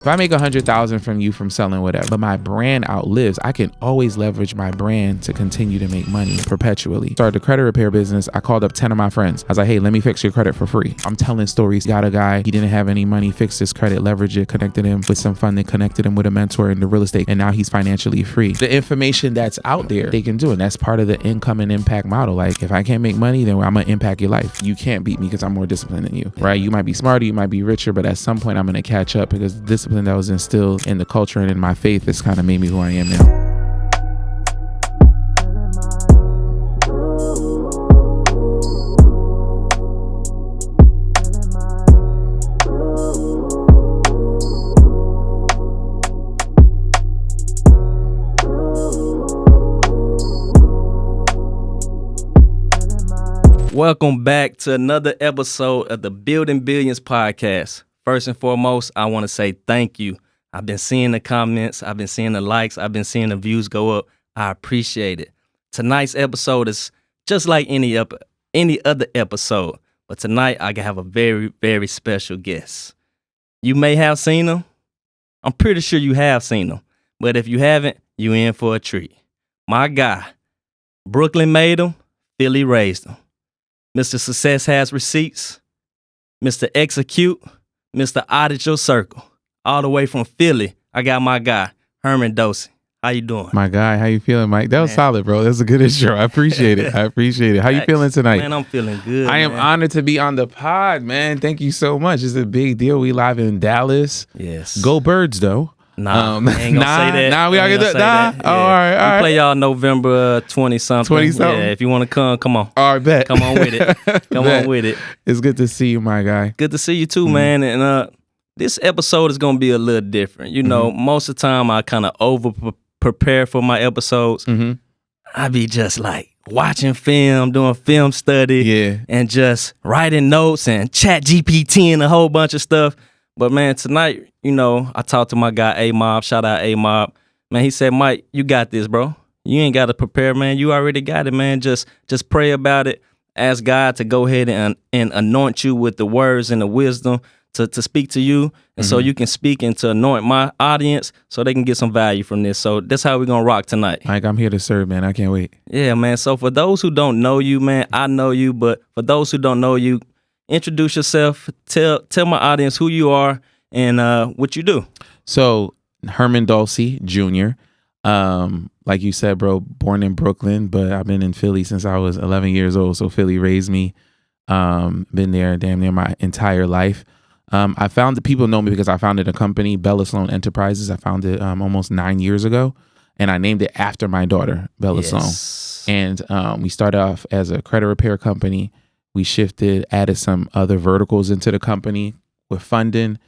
If I make 100,000 from you from selling whatever, but my brand outlives, I can always leverage my brand to continue to make money perpetually. Started the credit repair business. I called up 10 of my friends. I was like, hey, let me fix your credit for free. I'm telling stories. Got a guy, he didn't have any money, fixed his credit, leveraged it, connected him with some funding, connected him with a mentor in the real estate, and now he's financially free. The information that's out there, they can do, and that's part of the income and impact model. Like, if I can't make money, then I'm gonna impact your life. You can't beat me because I'm more disciplined than you, right? You might be smarter, you might be richer, but at some point I'm gonna catch up because the discipline that was instilled in the culture and in my faith has kind of made me who I am now. Welcome back to another episode of the Building Billions podcast. First and foremost, I want to say thank you. I've been seeing the comments, I've been seeing the likes, I've been seeing the views go up. I appreciate it. Tonight's episode is just like any other episode, but tonight I have a very, very special guest. You may have seen him. I'm pretty sure you have seen him, but if you haven't, you in for a treat. My guy, Brooklyn made him, Philly raised him. Mr. Success has receipts, Mr. Execute, Mr. Audit Your Circle. All the way from Philly, I got my guy, Herman. How you doing? My guy, how you feeling, Mike? That was solid, bro. That's a good intro. I appreciate it. How you feeling tonight? Man, I'm feeling good. I am honored to be on the pod, man. Thank you so much. It's a big deal. We live in Dallas. Yes. Go Birds, though. Nah, ain't gonna say that. Nah, we gotta get that. Nah. Yeah. Oh, all right. We play y'all November 20-something. 20-something? Yeah, if you want to come on. All right, bet. Come on with it. Come on with it. It's good to see you, my guy. Good to see you too, man. And this episode is gonna be a little different. You know, most of the time I kind of over prepare for my episodes. I be just like watching film, doing film study, and just writing notes and chat GPT and a whole bunch of stuff. But man, tonight, you know, I talked to my guy A-Mob. Shout out A-Mob. Man, he said, Mike, you got this, bro. You ain't got to prepare, man. You already got it, man. Just pray about it. Ask God to go ahead and anoint you with the words and the wisdom to speak to you. And so you can speak and to anoint my audience so they can get some value from this. So that's how we're going to rock tonight. Mike, I'm here to serve, man. I can't wait. Yeah, man. So for those who don't know you, man, I know you. But for those who don't know you, introduce yourself. Tell my audience who you are and what you do. So Herman Jr. Like you said, bro, born in Brooklyn, but I've been in Philly since I was 11 years old. So Philly raised me. Been there damn near my entire life. I found that people know me because I founded a company, Bella Sloan Enterprises. I founded it almost 9 years ago, and I named it after my daughter, Bella Sloan. And we started off as a credit repair company. We shifted, added some other verticals into the company with funding,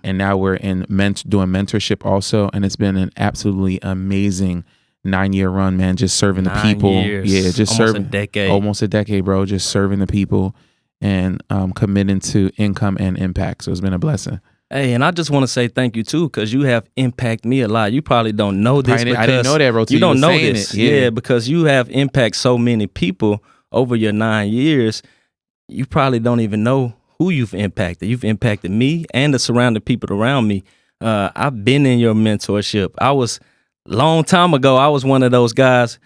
and now we're in doing mentorship also. And it's been an absolutely amazing 9-year run, man. Just serving the people. 9 years. Yeah, just serving. Almost a decade, bro. Just serving the people and committing to income and impact. So it's been a blessing. Hey, and I just want to say thank you too, because you have impacted me a lot. You probably don't know this. I didn't know that, bro. You don't know this. Yeah, because you have impacted so many people over your 9 years. You probably don't even know who you've impacted. You've impacted me and the surrounding people around me. I've been in your mentorship. Long time ago, I was one of those guys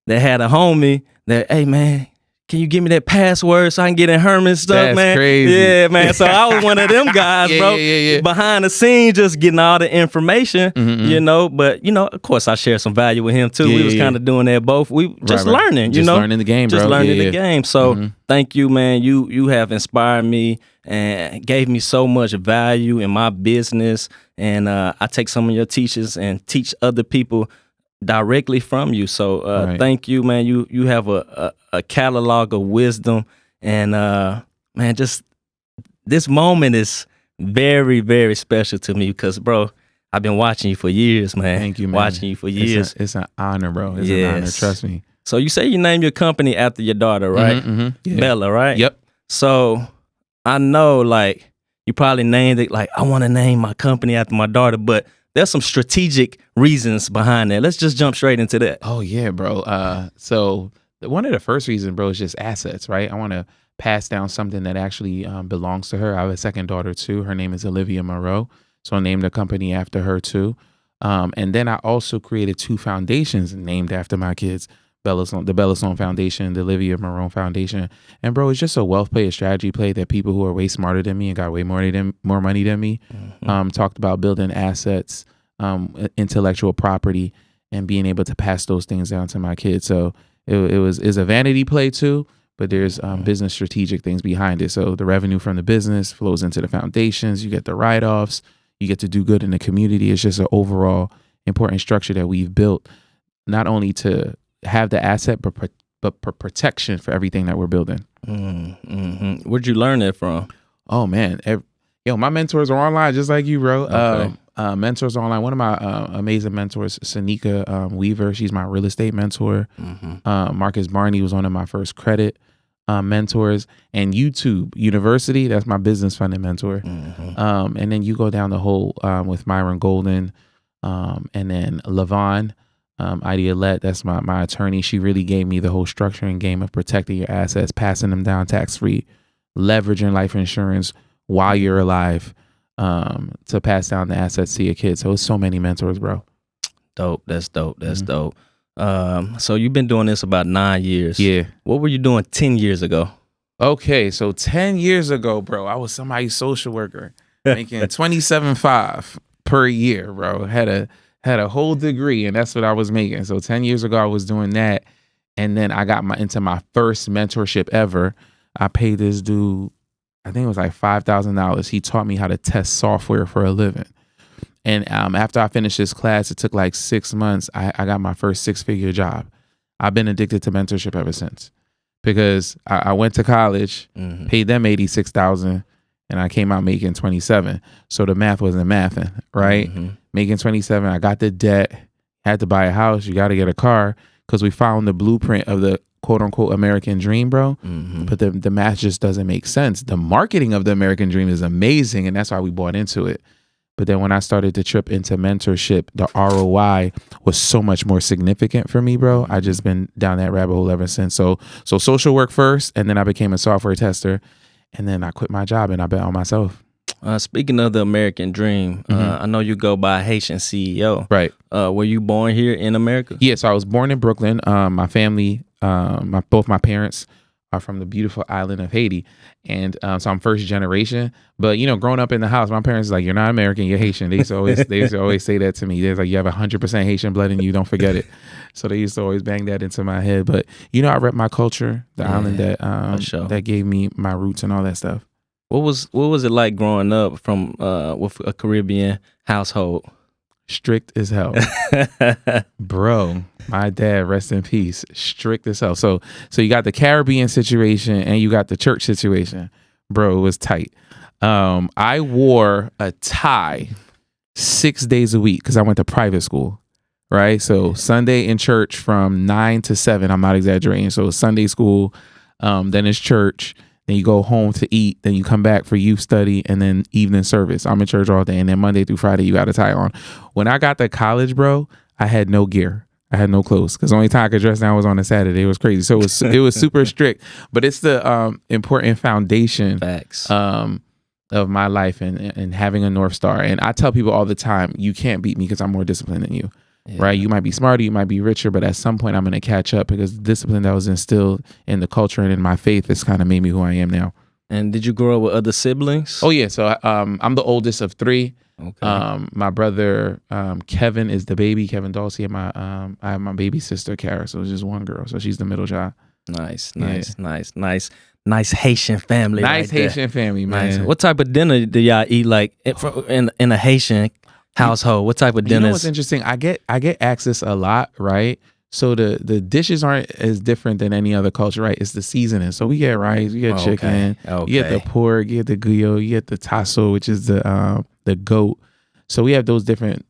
that had a homie that, hey, man, can you give me that password so I can get in Herman's stuff, That's man? Crazy. Yeah, man. So I was one of them guys, bro. Yeah. Behind the scenes, just getting all the information, you know. But, you know, of course, I shared some value with him, too. We was kind of doing that both. We just learning, you know. Just learning the game, bro. Just learning the game. So thank you, man. You have inspired me and gave me so much value in my business. And I take some of your teachings and teach other people directly from you. So thank you, man. You have a catalog of wisdom, and man, just this moment is very, very special to me because, bro, I've been watching you for years, man. Thank you, man. Watching you for years. It's an honor, bro. It's an honor. Trust me. So you say you named your company after your daughter, right? Yeah. Bella, right? Yep. So I know, like, you probably named it like, I want to name my company after my daughter, but there's some strategic reasons behind that. Let's just jump straight into that. Oh, yeah, bro. So one of the first reasons, bro, is just assets, right? I want to pass down something that actually belongs to her. I have a second daughter, too. Her name is Olivia Moreau. So I named the company after her too. And then I also created 2 foundations named after my kids. The Bellastone Foundation, the Olivia Marone Foundation. And bro, it's just a wealth play, a strategy play that people who are way smarter than me and got way more money than me talked about building assets, intellectual property, and being able to pass those things down to my kids. So it's a vanity play too, but there's business strategic things behind it. So the revenue from the business flows into the foundations. You get the write-offs. You get to do good in the community. It's just an overall important structure that we've built, not only to have the asset, but for protection for everything that we're building. Where'd you learn that from? Oh man, my mentors are online just like you, bro. Okay. Mentors are online. One of my amazing mentors, Sanika Weaver, she's my real estate mentor. Marcus Barney was one of my first credit mentors, and YouTube University, that's my business funding mentor. And then you go down the whole with Myron Golden, and then Lavon. Idealette, that's my attorney. She really gave me the whole structure and game of protecting your assets, passing them down tax-free, leveraging life insurance while you're alive, to pass down the assets to your kids. So it's so many mentors, bro. Dope. That's dope. That's dope. So you've been doing this about 9 years. Yeah. What were you doing 10 years ago? Okay, so 10 years ago, bro, I was somebody's social worker making $27,500 per year, bro. Had a whole degree, and that's what I was making. So 10 years ago, I was doing that. And then I got into my first mentorship ever. I paid this dude, I think it was like $5,000. He taught me how to test software for a living. And after I finished this class, it took like 6 months. I got my first 6-figure job. I've been addicted to mentorship ever since, because I went to college, paid them $86,000, and I came out making 27. So the math wasn't mathing, right? Making 27, I got the debt, had to buy a house. You got to get a car, because we found the blueprint of the quote unquote American dream, bro. But the math just doesn't make sense. The marketing of the American dream is amazing, and that's why we bought into it. But then when I started to trip into mentorship, the ROI was so much more significant for me, bro. I just been down that rabbit hole ever since. So social work first, and then I became a software tester, and then I quit my job and I bet on myself. Speaking of the American dream, I know you go by Haitian CEO. Right. Were you born here in America? Yeah, so I was born in Brooklyn. My family, both my parents are from the beautiful island of Haiti. And so I'm first generation. But, growing up in the house, my parents are like, you're not American, you're Haitian. They used to always say that to me. They're like, you have 100% Haitian blood in you, don't forget it. So they used to always bang that into my head. But, I rep my culture, the island that gave me my roots and all that stuff. What was it like growing up from with a Caribbean household? Strict as hell. Bro, my dad, rest in peace, strict as hell. So you got the Caribbean situation and you got the church situation. Bro, it was tight. I wore a tie 6 days a week because I went to private school, right? So Sunday in church from 9 to 7, I'm not exaggerating. So Sunday school, then it's church. Then you go home to eat, then you come back for youth study, and then evening service. I'm in church all day, and then Monday through Friday, you got a tie on. When I got to college, bro, I had no gear. I had no clothes, because the only time I could dress down was on a Saturday. It was crazy. So it was super strict, but it's the important foundation of my life and having a North Star. And I tell people all the time, you can't beat me because I'm more disciplined than you. Yeah. Right? You might be smarter, you might be richer, but at some point I'm going to catch up, because the discipline that was instilled in the culture and in my faith has kind of made me who I am now. And did you grow up with other siblings? Oh yeah, so I'm the oldest of 3. Okay. My brother Kevin is the baby, Kevin Dulcie, and I have my baby sister Kara. So it's just one girl, so she's the middle child. Nice Haitian family. Nice Haitian family, man. Nice. What type of dinner do y'all eat, like in a Haitian household? What type of dinners? You know what's interesting? I get asked this a lot, right? So the dishes aren't as different than any other culture, right? It's the seasoning. So we get rice, we get chicken, you get the pork, you get the guyo, you get the tasso, which is the goat. So we have those different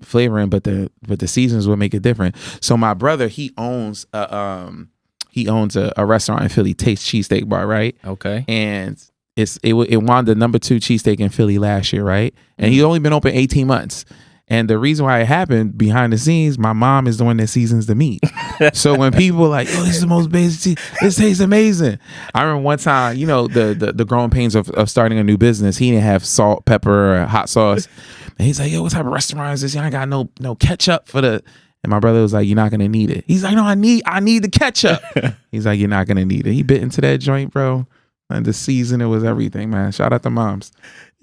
flavoring, but the seasons will make it different. So my brother, he owns a restaurant in Philly, Taste Cheesesteak Bar, right? Okay. And it won the number 2 cheesesteak in Philly last year, right? And he's only been open 18 months. And the reason why it happened behind the scenes, my mom is the one that seasons the meat. So when people were like, "Yo, this is the most basic tea. This tastes amazing." I remember one time, the growing pains of starting a new business. He didn't have salt, pepper, or hot sauce, and he's like, "Yo, what type of restaurant is this? I ain't got no ketchup for the." And my brother was like, "You're not gonna need it." He's like, "No, I need the ketchup." He's like, "You're not gonna need it." He bit into that joint, bro. And the season, it was everything, man. Shout out to moms.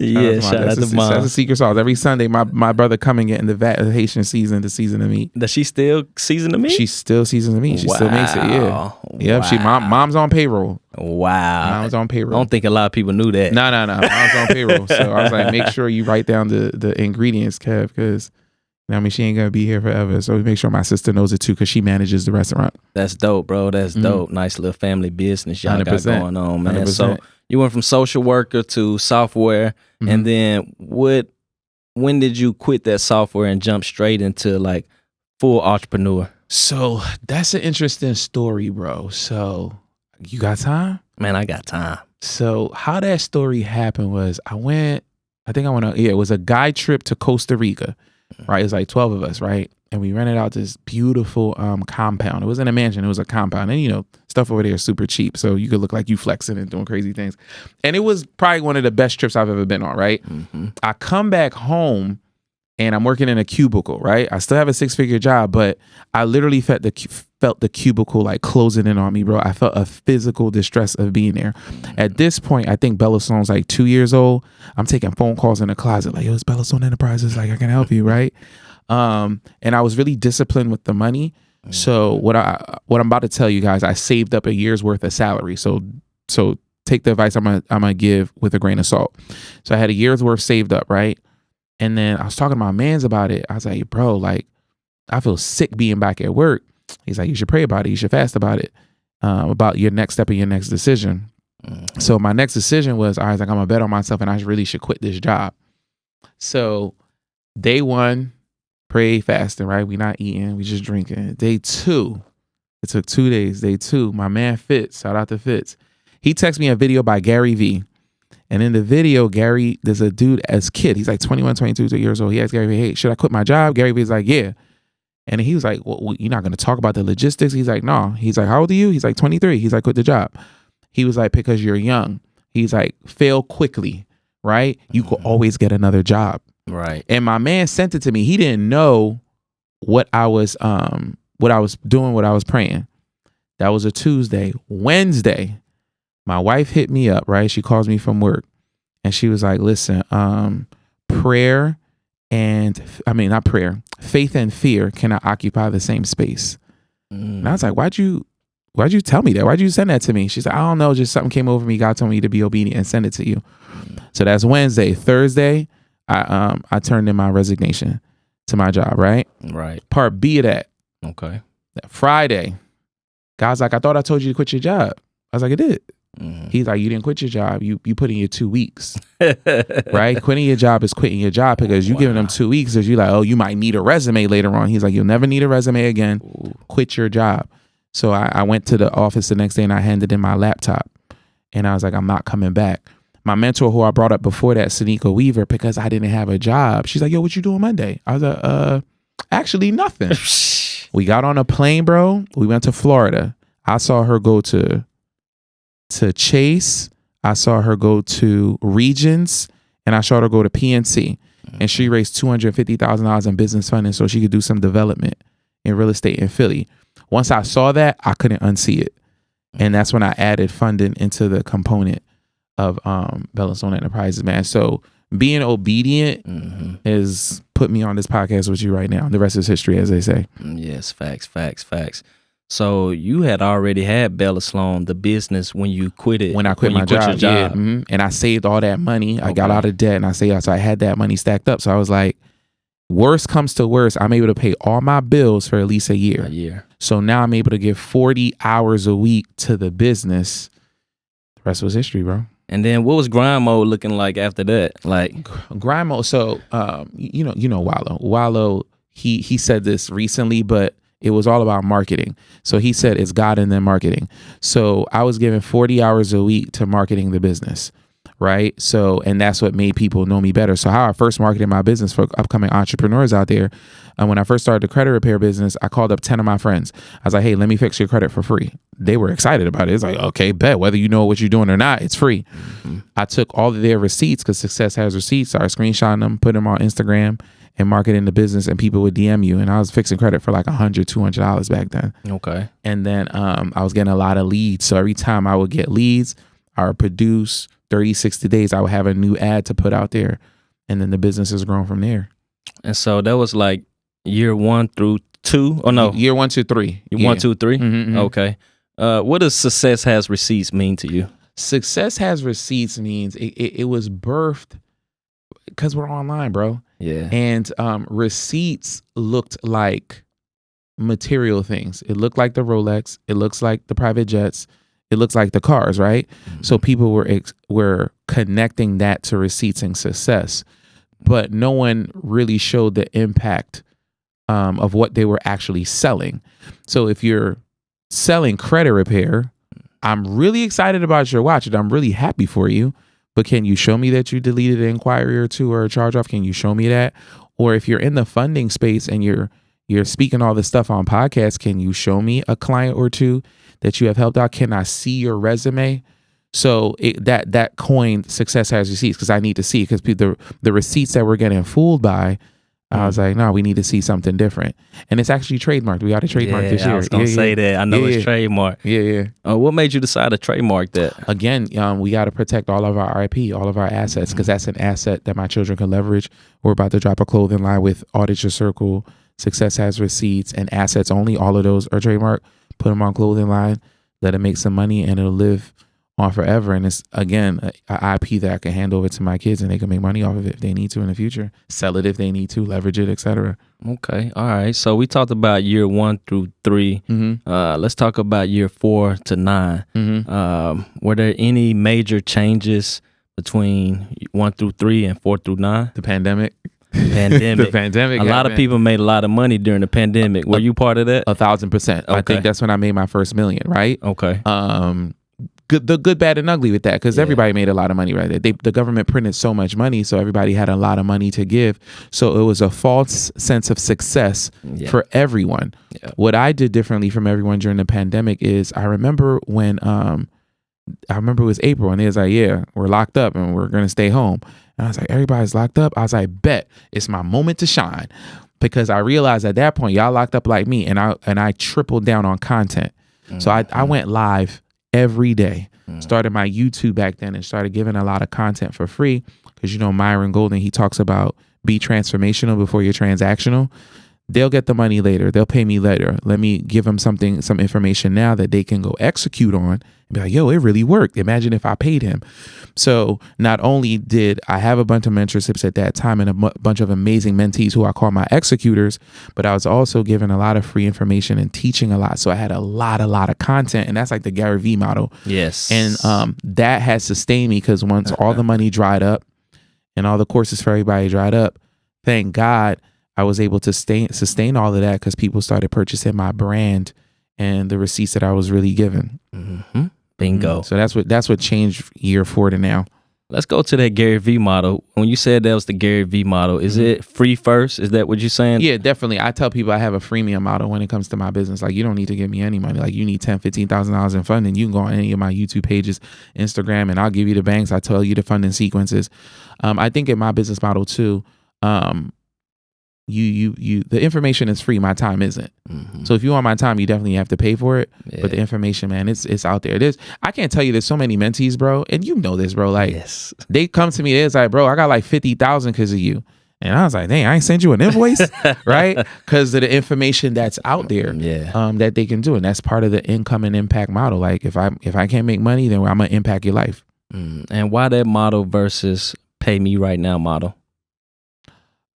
Shout out to moms. That's a secret sauce. Every Sunday, my brother come and get in the vat of Haitian season to season the meat. Does she still season the meat? She still seasons the meat. She still makes it. Yeah. Yep. Wow. Mom's on payroll. Wow. Mom's on payroll. I don't think a lot of people knew that. No. Mom's on payroll. So I was like, make sure you write down the ingredients, Kev, because she ain't gonna be here forever. So make sure my sister knows it too, because she manages the restaurant. That's dope, bro. That's dope. Nice little family business y'all 100%. got going on, man. 100%. So you went from social worker to software, and then when did you quit that software and jump straight into like full entrepreneur? So that's an interesting story, bro. So you got time? Man, I got time. So how that story happened was it was a guy trip to Costa Rica, right? It was like 12 of us, right? And we rented out this beautiful compound. It wasn't a mansion, it was a compound. And stuff over there is super cheap. So you could look like you flexing and doing crazy things. And it was probably one of the best trips I've ever been on, right? I come back home and I'm working in a cubicle, right? I still have a 6-figure job, but I literally felt the cubicle like closing in on me, bro. I felt a physical distress of being there. At this point, I think Bella Sloan's like 2 years old. I'm taking phone calls in the closet like, "Yo, it's Bella Sloan Enterprises. Like, I can help you," right? And I was really disciplined with the money. So what I'm about to tell you guys, I saved up a year's worth of salary. So take the advice I'm gonna give with a grain of salt. So I had a year's worth saved up, right? And then I was talking to my mans about it. I was like, "Bro, like, I feel sick being back at work." He's like, "You should pray about it. You should fast about it, about your next step and your next decision." So my next decision was, I was like, I'm gonna bet on myself, and I really should quit this job. So day 1, pray, fasting, right? We not eating, we just drinking. Day 2, it took 2 days. Day 2, my man Fitz, shout out to Fitz. He texted me a video by Gary V. And in the video, there's a dude as kid. He's like 21, 22 years old. He asked Gary V, "Hey, should I quit my job?" Gary V's like, "Yeah." And he was like, "Well, you're not going to talk about the logistics?" He's like, "No." He's like, "How old are you?" He's like, 23. He's like, "Quit the job." He was like, "Because you're young." He's like, "Fail quickly, right? You could always get another job." Right. And my man sent it to me. He didn't know what I was doing, what I was praying. That was a Tuesday. Wednesday, my wife hit me up, right? She calls me from work, and she was like, "Listen, faith and fear cannot occupy the same space." And I was like, Why'd you tell me that? Why'd you send that to me? She said, "I don't know, just something came over me. God told me to be obedient and send it to you." So that's Wednesday. Thursday, I turned in my resignation to my job, right? Right. Part B of that. Okay. That Friday, God's like, "I thought I told you to quit your job." I was like, "I did." He's like, "You didn't quit your job. You put in your 2 weeks." Right? Quitting your job is quitting your job, because you giving them 2 weeks because you're like, "Oh, you might need a resume later on." He's like, "You'll never need a resume again. Quit your job." So I went to the office the next day and I handed in my laptop, and I was like, "I'm not coming back." My mentor, who I brought up before that, Sanika Weaver, because I didn't have a job, she's like, "Yo, what you doing Monday?" I was like, actually nothing. We got on a plane, bro. We went to Florida. I saw her go to Chase. I saw her go to Regions, and I saw her go to PNC. And she raised $250,000 in business funding so she could do some development in real estate in Philly. Once I saw that, I couldn't unsee it. And that's when I added funding into the component of Bella Sloan Enterprises, man. So being obedient is put me on this podcast with you right now. The rest is history, as they say. Yes, facts. So you had already had Bella Sloan, the business, when you quit it. When I quit my job, yeah. And I saved all that money. I got out of debt, and so I had that money stacked up. So I was like, worst comes to worst, I'm able to pay all my bills for at least a year. So now I'm able to give 40 hours a week to the business. The rest was history, bro. And then what was grind mode looking like after that? Like grind mode. So you know Wallow. Wallow, he said this recently, but it was all about marketing. So he said it's God and then marketing. So I was given 40 hours a week to marketing the business. right? So, and that's what made people know me better. So how I first marketed my business for upcoming entrepreneurs out there, when I first started the credit repair business, I called up 10 of my friends. I was like, hey, let me fix your credit for free. They were excited about it. It's like, okay, bet, whether you know what you're doing or not, it's free. I took all of their receipts, because Success has receipts. I screenshot them, put them on Instagram, and market in the business, and people would DM you. And I was fixing credit for like $100, $200 back then. Okay. And then I was getting a lot of leads. So every time I would get leads, I would produce 30, 60 days, I would have a new ad to put out there. And then the business has grown from there. And so that was like year 1 through 2? Oh, no. Year 1 to 3. Year 1, 2, 3? Mm-hmm. Okay. What does success has receipts mean to you? Success has receipts means it was birthed because we're online, bro. Yeah. And receipts looked like material things. It looked like the Rolex. It looks like the private jets. It looks like the cars, right? Mm-hmm. So people were connecting that to receipts and success, but no one really showed the impact of what they were actually selling. So if you're selling credit repair, I'm really excited about your watch and I'm really happy for you. But can you show me that you deleted an inquiry or two or a charge off? Can you show me that? Or if you're in the funding space and you're speaking all this stuff on podcasts, can you show me a client or two that you have helped out? Can I see your resume? So that coined Success has receipts, because I need to see, because the receipts that we're getting fooled by, I was like, no, we need to see something different. And it's actually trademarked. We got to trademark this year. I was going to say that. I know it's trademarked. Yeah. What made you decide to trademark that? Again, we got to protect all of our IP, all of our assets, because that's an asset that my children can leverage. We're about to drop a clothing line with Audit Your Circle, Success has receipts, and assets only. All of those are trademarked. Put them on clothing line, let it make some money, and it'll live on forever. And it's, again, an IP that I can hand over to my kids, and they can make money off of it if they need to in the future. Sell it if they need to, leverage it, etc. Okay. All right. So we talked about year 1 through 3. Mm-hmm. Let's talk about year 4 to 9. Mm-hmm. Were there any major changes between 1 through 3 and 4 through 9? The pandemic. The pandemic. A lot of people made a lot of money during the pandemic. Were you part of that? 1,000%. Okay. I think that's when I made my first million, right? Okay. The good, bad, and ugly with that, because everybody made a lot of money, right? The government printed so much money, so everybody had a lot of money to give. So it was a false sense of success for everyone. Yeah. What I did differently from everyone during the pandemic is, I remember when it was April, and it was like, yeah, we're locked up and we're gonna stay home. And I was like, everybody's locked up. I was like, bet, it's my moment to shine, because I realized at that point y'all locked up like me, and I tripled down on content. Mm-hmm. So I went live every day. Started my YouTube back then and started giving a lot of content for free, because Myron Golden, he talks about be transformational before you're transactional. They'll get the money later. They'll pay me later. Let me give them some information now that they can go execute on and be like, yo, it really worked. Imagine if I paid him. So not only did I have a bunch of mentorships at that time and a bunch of amazing mentees who I call my executors, but I was also giving a lot of free information and teaching a lot. So I had a lot of content, and that's like the Gary Vee model. Yes. And that has sustained me, because once all the money dried up and all the courses for everybody dried up, thank God I was able to sustain all of that, because people started purchasing my brand and the receipts that I was really given. Mm-hmm. Bingo. So that's what changed year 4 to now. Let's go to that Gary Vee model. When you said that was the Gary Vee model, is it free first? Is that what you're saying? Yeah, definitely. I tell people I have a freemium model when it comes to my business. Like, you don't need to give me any money. Like, you need $10,000, $15,000 in funding. You can go on any of my YouTube pages, Instagram, and I'll give you the banks. I tell you the funding sequences. I think in my business model too, the information is free. My time isn't. Mm-hmm. So if you want my time, you definitely have to pay for it. Yeah. But the information, man, it's out there. I can't tell you, there's so many mentees, bro. And you know this, bro. Like, they come to me, it's like, bro, I got like 50,000 because of you. And I was like, dang, I ain't sent you an invoice, right? Because of the information that's out there, that they can do. And that's part of the income and impact model. Like, if I can't make money, then I'm going to impact your life. And why that model versus pay me right now model?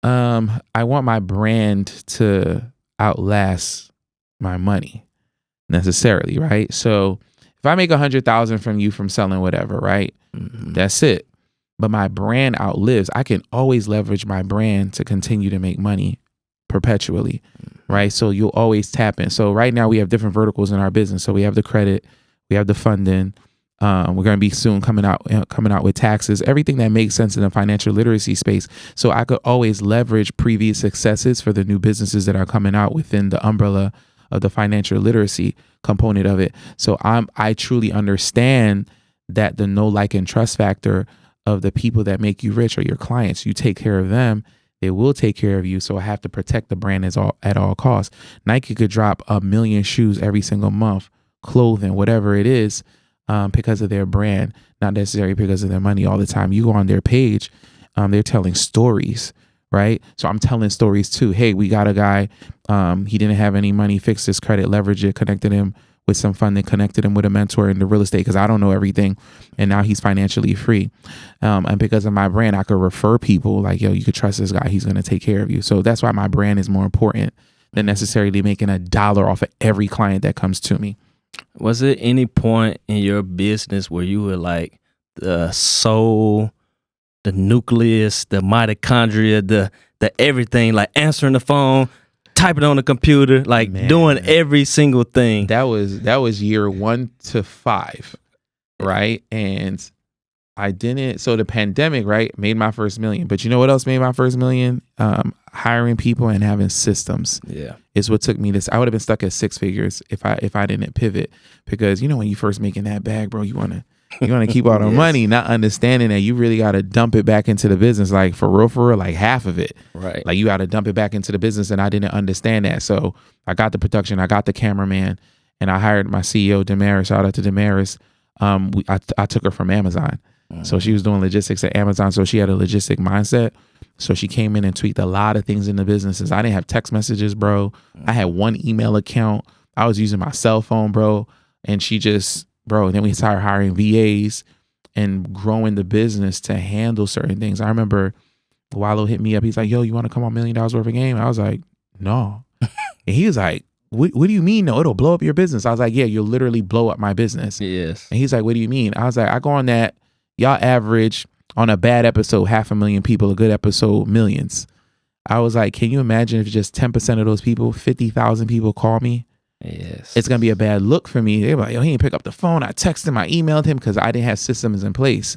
I want my brand to outlast my money necessarily, right? So if I make 100,000 from you from selling whatever, right? Mm-hmm. That's it. But my brand outlives. I can always leverage my brand to continue to make money perpetually, right? So you'll always tap in. So right now we have different verticals in our business. So we have the credit, we have the funding, We're going to be soon coming out with taxes, everything that makes sense in the financial literacy space. So I could always leverage previous successes for the new businesses that are coming out within the umbrella of the financial literacy component of it. So I truly understand that the know, like, and trust factor of the people that make you rich are your clients. You take care of them, they will take care of you. So I have to protect the brand at all costs. Nike could drop 1 million shoes every single month, clothing, whatever it is, because of their brand, not necessarily because of their money all the time. You go on their page, they're telling stories, right? So I'm telling stories too. Hey, we got a guy, he didn't have any money, fixed his credit, leveraged it, connected him with some funding, connected him with a mentor in the real estate because I don't know everything. And now he's financially free. And because of my brand, I could refer people like, yo, you could trust this guy. He's going to take care of you. So that's why my brand is more important than necessarily making $1 off of every client that comes to me. Was there any point in your business where you were like the soul, the nucleus, the mitochondria, the everything, like answering the phone, typing on the computer, like doing every single thing? That was year 1 to 5, right? And I didn't. So the pandemic, right, made my first million. But you know what else made my first million? Hiring people and having systems. Yeah, is what took me this. I would have been stuck at 6 figures if I didn't pivot, because when you first making that bag, bro, you wanna keep all the money, not understanding that you really got to dump it back into the business, like for real, like half of it. Right. Like you got to dump it back into the business, and I didn't understand that. So I got the production, I got the cameraman, and I hired my CEO, Damaris. Shout out to Damaris. I took her from Amazon. So she was doing logistics at Amazon. So she had a logistic mindset. So she came in and tweaked a lot of things in the businesses. I didn't have text messages, bro. I had one email account. I was using my cell phone, bro. And she just, and then we started hiring VAs and growing the business to handle certain things. I remember Wallow hit me up. He's like, yo, you want to come on $1 million worth of game? I was like, no. And he was like, what do you mean? No, it'll blow up your business. I was like, yeah, you'll literally blow up my business. Yes. And he's like, what do you mean? I was like, I go on that. Y'all average on a bad episode 500,000 people, a good episode millions. I was like, can you imagine if just 10% of those people, 50,000 people call me? Yes. It's going to be a bad look for me. They were like, yo, he didn't pick up the phone. I texted him, I emailed him because I didn't have systems in place.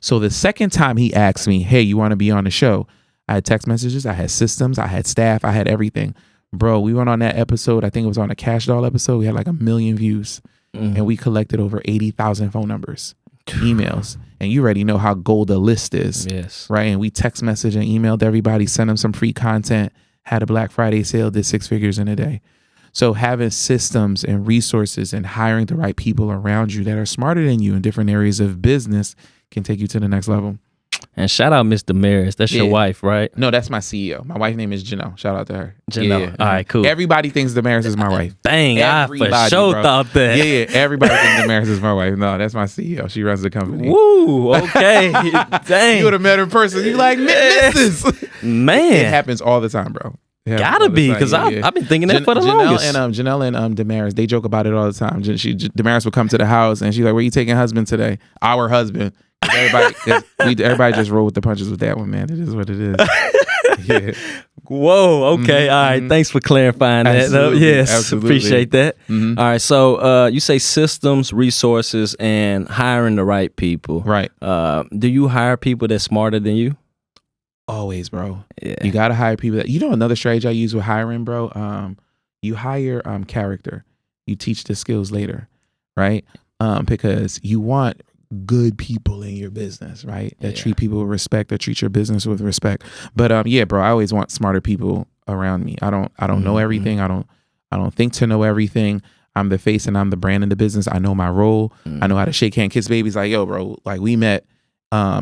So the second time he asked me, hey, you want to be on the show? I had text messages, I had systems, I had staff, I had everything. Bro, we went on that episode. I think it was on a Cash Doll episode. We had like 1 million views and we collected over 80,000 phone numbers, emails. And you already know how gold the list is. Yes. Right. And we text messaged and emailed everybody, sent them some free content, had a Black Friday sale, did 6 figures in a day. So having systems and resources and hiring the right people around you that are smarter than you in different areas of business can take you to the next level. And shout out Miss Damaris. That's your wife, right? No, that's my CEO. My wife's name is Janelle. Shout out to her. Janelle. Yeah. All right, cool. Everybody thinks Damaris is my wife. Dang, everybody, I for sure thought that. Yeah. Everybody thinks Damaris is my wife. No, that's my CEO. She runs the company. Woo, okay. Dang. You would have met her in person. You like, Mrs. Man. It happens all the time, bro. Gotta be, because I've been thinking that for the longest. Janelle and Damaris, they joke about it all the time. Damaris would come to the house and she's like, where you taking husband today? Our husband. Everybody just roll with the punches with that one, man. It is what it is. Yeah. Whoa. Okay. All right. Thanks for clarifying that. Yes. Absolutely. Appreciate that. All right. So you say systems, resources, and hiring the right people. Right. Do you hire people that's smarter than you? Always, bro. Yeah. You gotta hire people that, another strategy I use with hiring, bro. You hire character. You teach the skills later, right? Because you want good people in your business, right? That treat people with respect, that treat your business with respect. But bro, I always want smarter people around me. I don't know everything. I don't think to know everything. I'm the face and I'm the brand in the business. I know my role. I know how to shake hand, kiss babies. Like, yo, bro, like we met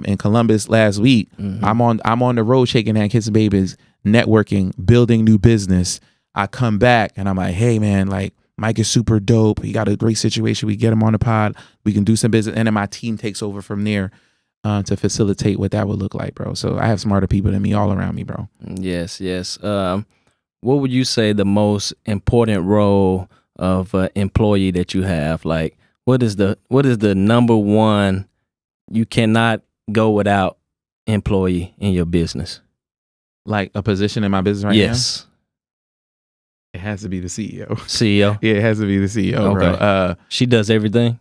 in Columbus last week. I'm on the road shaking hand, kissing babies, networking, building new business. I come back and I'm like, hey man, like Mike is super dope. He got a great situation. We get him on the pod. We can do some business. And then my team takes over from there to facilitate what that would look like, bro. So I have smarter people than me all around me, bro. Yes. What would you say the most important role of an employee that you have? Like, what is the number one you cannot go without employee in your business? Like a position in my business right now? Yes. It has to be the CEO. CEO? Yeah, it has to be the CEO, okay. bro. She does everything?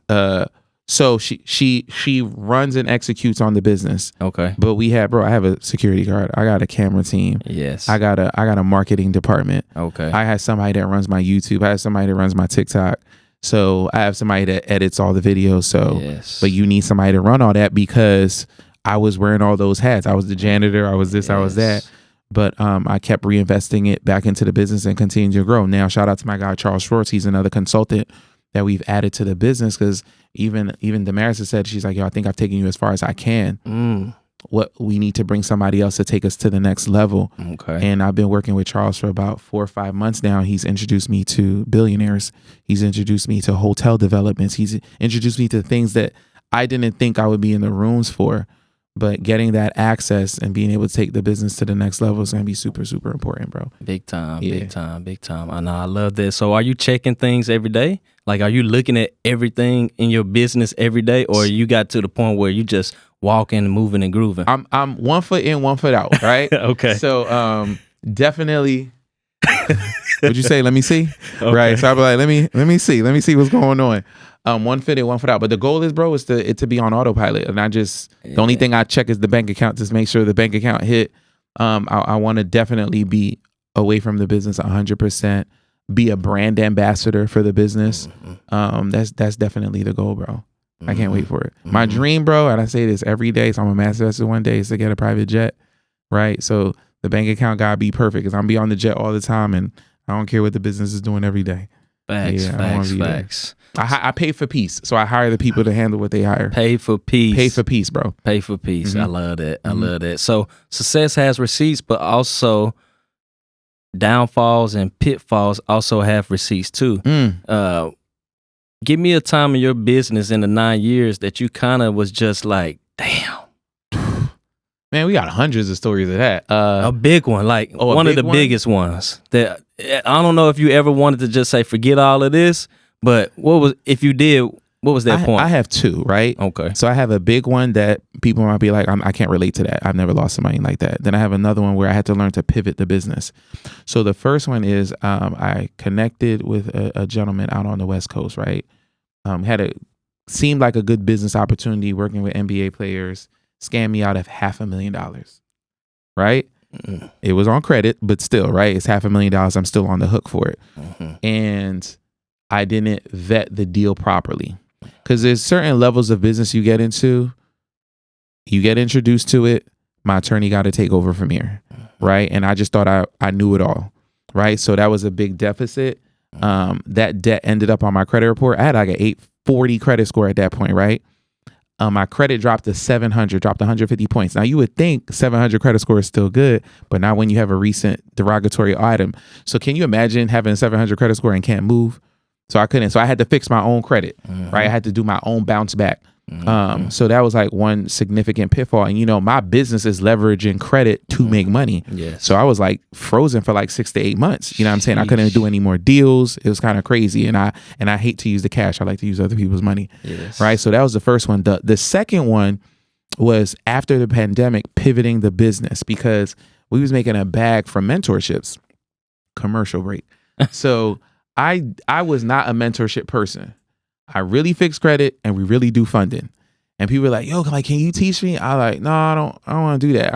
So she runs and executes on the business. Okay. But I have a security guard. I got a camera team. Yes. I got a marketing department. Okay. I have somebody that runs my YouTube. I have somebody that runs my TikTok. So I have somebody that edits all the videos. So, Yes. but you need somebody to run all that because I was wearing all those hats. I was the janitor. I was this. I was that. But I kept reinvesting it back into the business and continued to grow. Now, shout out to my guy Charles Schwartz. He's another consultant that we've added to the business because even Damaris has said, she's like, yo, I think I've taken you as far as I can. What we need to bring somebody else to take us to the next level. Okay. And I've been working with Charles for about 4 or 5 months now. He's introduced me to billionaires. He's introduced me to hotel developments. He's introduced me to things that I didn't think I would be in the rooms for. But getting that access and being able to take the business to the next level is going to be super, super important, bro. Big time, big time. I know, I love that. So are you checking things every day? Like, are you looking at everything in your business every day? Or you got to the point where you just walking, moving, and grooving? I'm 1 foot in, 1 foot out, right? Okay. So definitely, what'd you say? Let me see. Okay. Right. So I'll be like, let me see what's going on. 1 foot in, 1 foot out. But the goal is, bro, is to be on autopilot. And the only thing I check is the bank account to make sure the bank account hit. I want to definitely be away from the business 100%. Be a brand ambassador for the business. That's definitely the goal, bro. I can't wait for it. My dream, bro, and I say this every day, so I'm a manifestor one day, is to get a private jet, right? So the bank account gotta be perfect because I'm be on the jet all the time, and I don't care what the business is doing every day. Facts. I pay for peace, so I hire the people to handle what they hire. Pay for peace, bro. Pay for peace. I love that. I love that. So success has receipts, but also downfalls and pitfalls also have receipts too. Give me a time in your business in the 9 years that you kind of was just like, damn. Man, we got hundreds of stories of that. A big one, like one of the biggest ones. That I don't know if you ever wanted to just say, forget all of this, but if you did, what was that point? I have two, right? Okay. So I have a big one that people might be like, I can't relate to that. I've never lost some money like that. Then I have another one where I had to learn to pivot the business. So the first one is I connected with a gentleman out on the West Coast, right? Seemed like a good business opportunity working with NBA players. Scammed me out of $500,000, right? It was on credit, but still, right? It's $500,000. I'm still on the hook for it. And I didn't vet the deal properly. Because there's certain levels of business you get into, you get introduced to it, my attorney got to take over from here, right? And I just thought I knew it all, right? So that was a big deficit. That debt ended up on my credit report. I had like an 840 credit score at that point, right? My credit dropped to 700, dropped 150 points. Now you would think 700 credit score is still good, but not when you have a recent derogatory item. So can you imagine having a 700 credit score and can't move? So I couldn't. So I had to fix my own credit, right? I had to do my own bounce back. So that was like one significant pitfall. And my business is leveraging credit to make money. Yes. So I was like frozen for like 6 to 8 months. You know what I'm saying? I couldn't do any more deals. It was kind of crazy. And I hate to use the cash. I like to use other people's money. Yes. Right. So that was the first one. The second one was after the pandemic, pivoting the business because we was making a bag from mentorships. Commercial break. So I was not a mentorship person. I really fix credit and we really do funding. And people were like, yo, can you teach me? I like, no, I don't want to do that.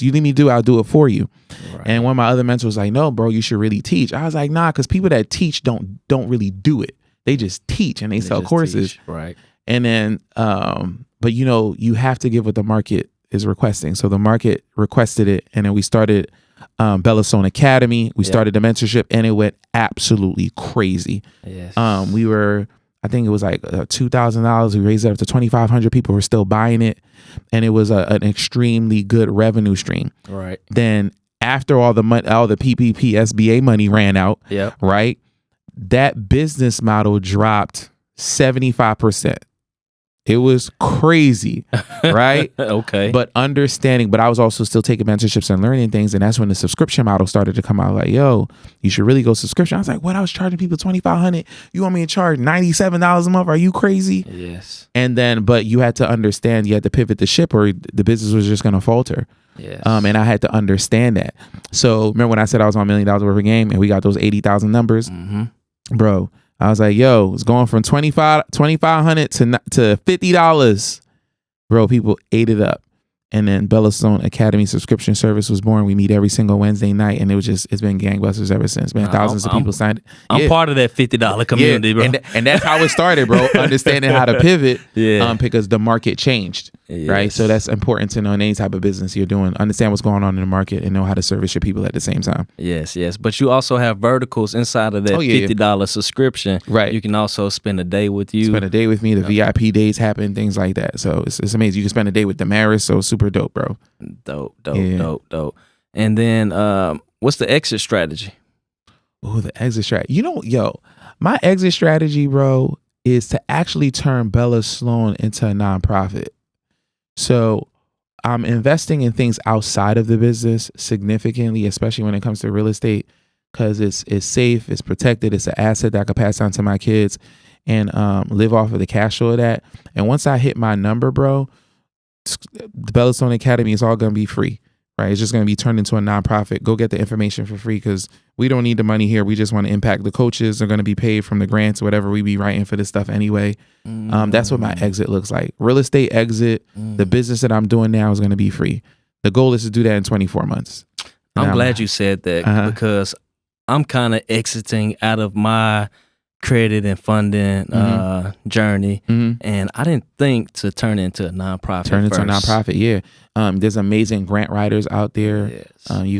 You need me to do it, I'll do it for you. Right. And one of my other mentors was like, no, bro, you should really teach. I was like, nah, because people that teach don't really do it. They just teach and they sell courses. Teach. Right. And then, but you have to give what the market is requesting. So the market requested it. And then we started Bellastone Academy. We started the mentorship and it went absolutely crazy. Yes. I think it was like $2,000. We raised it up to 2,500 people were still buying it. And it was an extremely good revenue stream. Right. Then after all the PPP SBA money ran out, right? That business model dropped 75%. It was crazy, right? Okay. But I was also still taking mentorships and learning things. And that's when the subscription model started to come out like, yo, you should really go subscription. I was like, what? I was charging people $2,500. You want me to charge $97 a month? Are you crazy? Yes. And then, but you had to understand, you had to pivot the ship or the business was just going to falter. Yes. And I had to understand that. So remember when I said I was on $1 million worth of game and we got those 80,000 numbers? Bro, I was like, yo, it's going from $2,500 to $50. Bro, people ate it up. And then Bellastone Academy subscription service was born. We meet every single Wednesday night, and it's been gangbusters ever since. Man, thousands of people signed. I'm part of that $50 community, bro. And that's how it started, bro. Understanding how to pivot, because the market changed, right? So that's important to know in any type of business you're doing. Understand what's going on in the market and know how to service your people at the same time. Yes. But you also have verticals inside of that $50 subscription. Right. You can also spend a day with you. Spend a day with me. The VIP days happen, things like that. So it's amazing. You can spend a day with Damaris. So super dope, bro. Dope. And then what's the exit strategy? Oh, the exit strategy. My exit strategy, bro, is to actually turn Bella Sloan into a nonprofit. So I'm investing in things outside of the business significantly, especially when it comes to real estate, because it's safe, it's protected, it's an asset that I could pass on to my kids and live off of the cash flow of that. And once I hit my number, bro, the Bellastone Academy is all going to be free, right? It's just going to be turned into a nonprofit. Go get the information for free because we don't need the money here. We just want to impact. The coaches are going to be paid from the grants, whatever we be writing for this stuff anyway. That's what my exit looks like. Real estate exit, the business that I'm doing now is going to be free. The goal is to do that in 24 months. I'm glad you said that because I'm kind of exiting out of my credit and funding journey, and I didn't think to turn into a nonprofit. Into a nonprofit, yeah. There's amazing grant writers out there. Yes. You